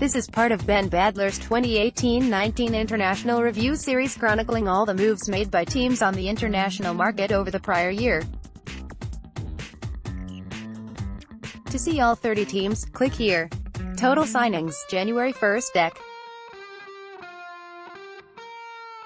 This is part of Ben Badler's 2018-19 International Review series chronicling all the moves made by teams on the international market over the prior year. To see all 30 teams, click here. Total signings, January 1st Deck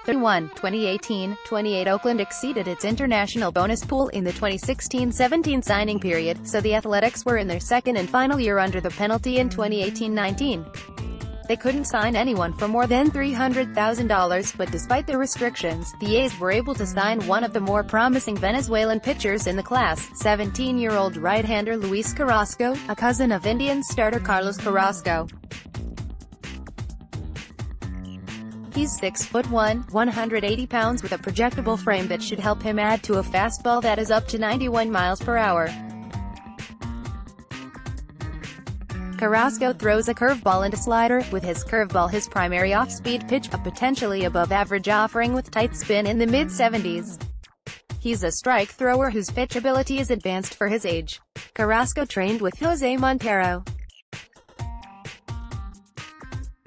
31, 2018-28 Oakland exceeded its international bonus pool in the 2016-17 signing period, so the Athletics were in their second and final year under the penalty in 2018-19. They couldn't sign anyone for more than $300,000, but despite the restrictions, the A's were able to sign one of the more promising Venezuelan pitchers in the class, 17-year-old right-hander Luis Carrasco, a cousin of Indians starter Carlos Carrasco. He's 6'1", 180 pounds with a projectable frame that should help him add to a fastball that is up to 91 miles per hour. Carrasco throws a curveball and a slider, with his curveball his primary off-speed pitch, a potentially above-average offering with tight spin in the mid-70s. He's a strike thrower whose pitch ability is advanced for his age. Carrasco trained with Jose Montero.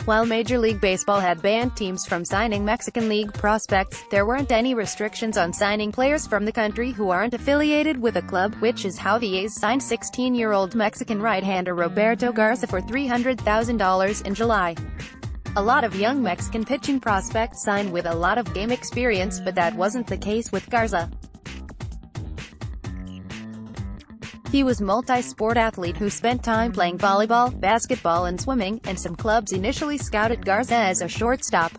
While Major League Baseball had banned teams from signing Mexican League prospects, there weren't any restrictions on signing players from the country who aren't affiliated with a club, which is how the A's signed 16-year-old Mexican right-hander Roberto Garza for $300,000 in July. A lot of young Mexican pitching prospects signed with a lot of game experience, but that wasn't the case with Garza. He was a multi-sport athlete who spent time playing volleyball, basketball and swimming, and some clubs initially scouted Garza as a shortstop.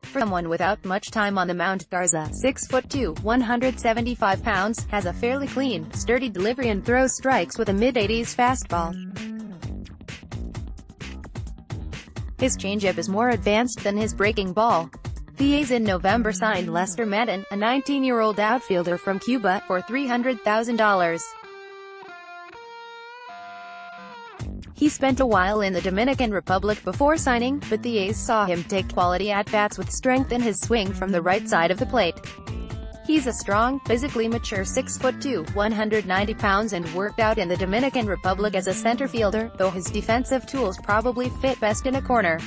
For someone without much time on the mound, Garza, 6'2", 175 pounds, has a fairly clean, sturdy delivery and throws strikes with a mid-80s fastball. His changeup is more advanced than his breaking ball. The A's in November signed Lester Madden, a 19-year-old outfielder from Cuba, for $300,000. He spent a while in the Dominican Republic before signing, but the A's saw him take quality at-bats with strength in his swing from the right side of the plate. He's a strong, physically mature 6'2", 190 pounds and worked out in the Dominican Republic as a center fielder, though his defensive tools probably fit best in a corner.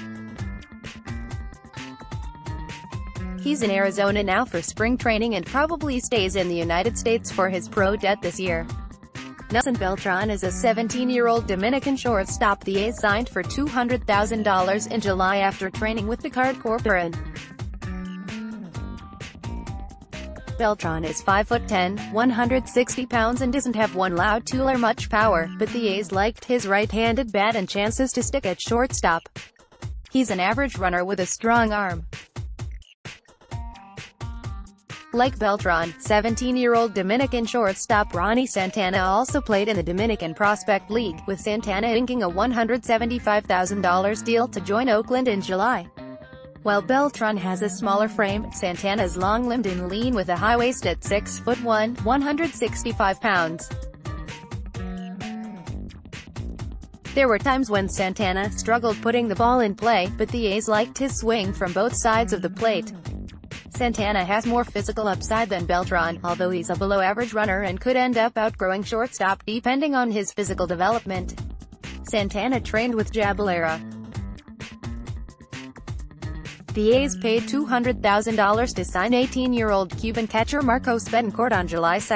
He's in Arizona now for spring training and probably stays in the United States for his pro day this year. Nelson Beltran is a 17-year-old Dominican shortstop the A's signed for $200,000 in July after training with the Card Corporation. Beltran is 5'10", 160 pounds and doesn't have one loud tool or much power, but the A's liked his right-handed bat and chances to stick at shortstop. He's an average runner with a strong arm. Like Beltran, 17-year-old Dominican shortstop Ronnie Santana also played in the Dominican Prospect League, with Santana inking a $175,000 deal to join Oakland in July. While Beltran has a smaller frame, Santana is long-limbed and lean with a high waist at 6'1", 165 pounds. There were times when Santana struggled putting the ball in play, but the A's liked his swing from both sides of the plate. Santana has more physical upside than Beltran, although he's a below-average runner and could end up outgrowing shortstop depending on his physical development. Santana trained with Jabalera. The A's paid $200,000 to sign 18-year-old Cuban catcher Marcos Betancourt on July 2.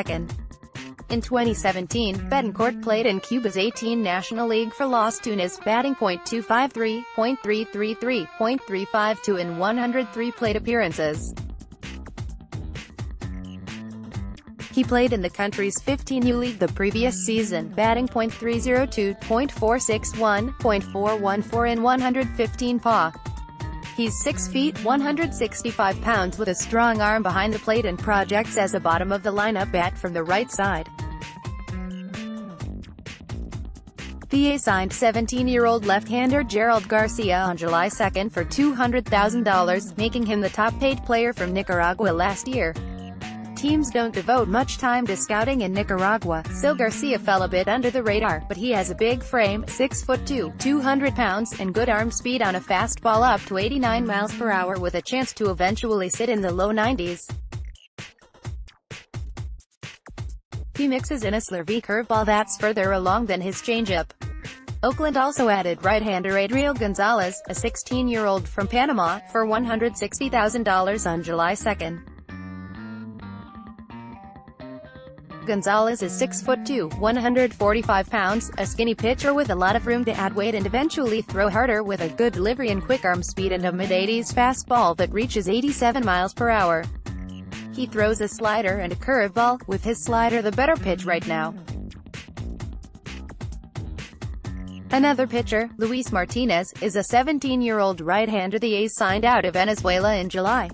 In 2017, Betancourt played in Cuba's 18 National League for Los Tunas, batting .253, .333, .352 in 103 plate appearances. He played in the country's 15U League the previous season, batting .302, .461, .414 in 115 PA. He's 6 feet, 165 pounds with a strong arm behind the plate and projects as a bottom-of-the-lineup bat from the right side. The A's signed 17-year-old left-hander Gerald Garcia on July 2 for $200,000, making him the top-paid player from Nicaragua last year. Teams don't devote much time to scouting in Nicaragua, so Garcia fell a bit under the radar, but he has a big frame, 6'2", 200 pounds, and good arm speed on a fastball up to 89 miles per hour with a chance to eventually sit in the low 90s. He mixes in a slurvy curveball that's further along than his changeup. Oakland also added right-hander Adriel Gonzalez, a 16-year-old from Panama, for $160,000 on July 2. Gonzalez is 6'2", 145 pounds, a skinny pitcher with a lot of room to add weight and eventually throw harder with a good delivery and quick arm speed and a mid-80s fastball that reaches 87 miles per hour. He throws a slider and a curveball, with his slider the better pitch right now. Another pitcher, Luis Martinez, is a 17-year-old right-hander the A's signed out of Venezuela in July.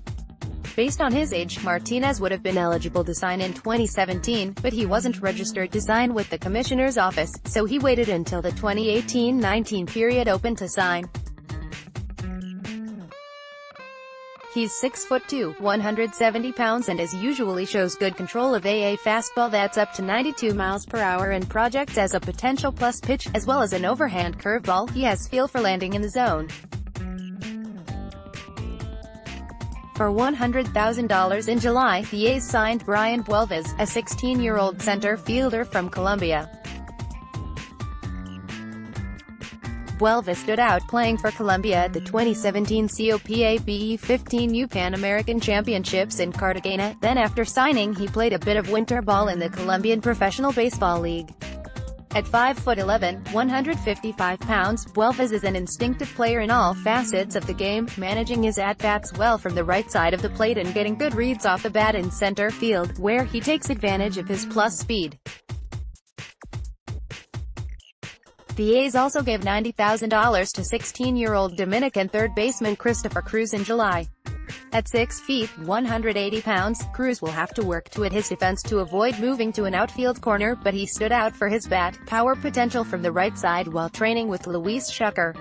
Based on his age, Martinez would have been eligible to sign in 2017, but he wasn't registered to sign with the commissioner's office, so he waited until the 2018-19 period opened to sign. He's 6'2", 170 pounds and as usually shows good control of a fastball that's up to 92 miles per hour and projects as a potential plus pitch, as well as an overhand curveball. He has feel for landing in the zone. For $100,000 in July, the A's signed Brian Buelvas, a 16-year-old center fielder from Colombia. Buelvas stood out playing for Colombia at the 2017 Copa BE15U Pan American Championships in Cartagena, then after signing he played a bit of winter ball in the Colombian Professional Baseball League. At 5'11", 155 pounds, Buelvas is an instinctive player in all facets of the game, managing his at-bats well from the right side of the plate and getting good reads off the bat in center field, where he takes advantage of his plus speed. The A's also gave $90,000 to 16-year-old Dominican third baseman Christopher Cruz in July. At 6 feet, 180 pounds, Cruz will have to work to hit his defense to avoid moving to an outfield corner, but he stood out for his bat, power potential from the right side while training with Luis Schucker.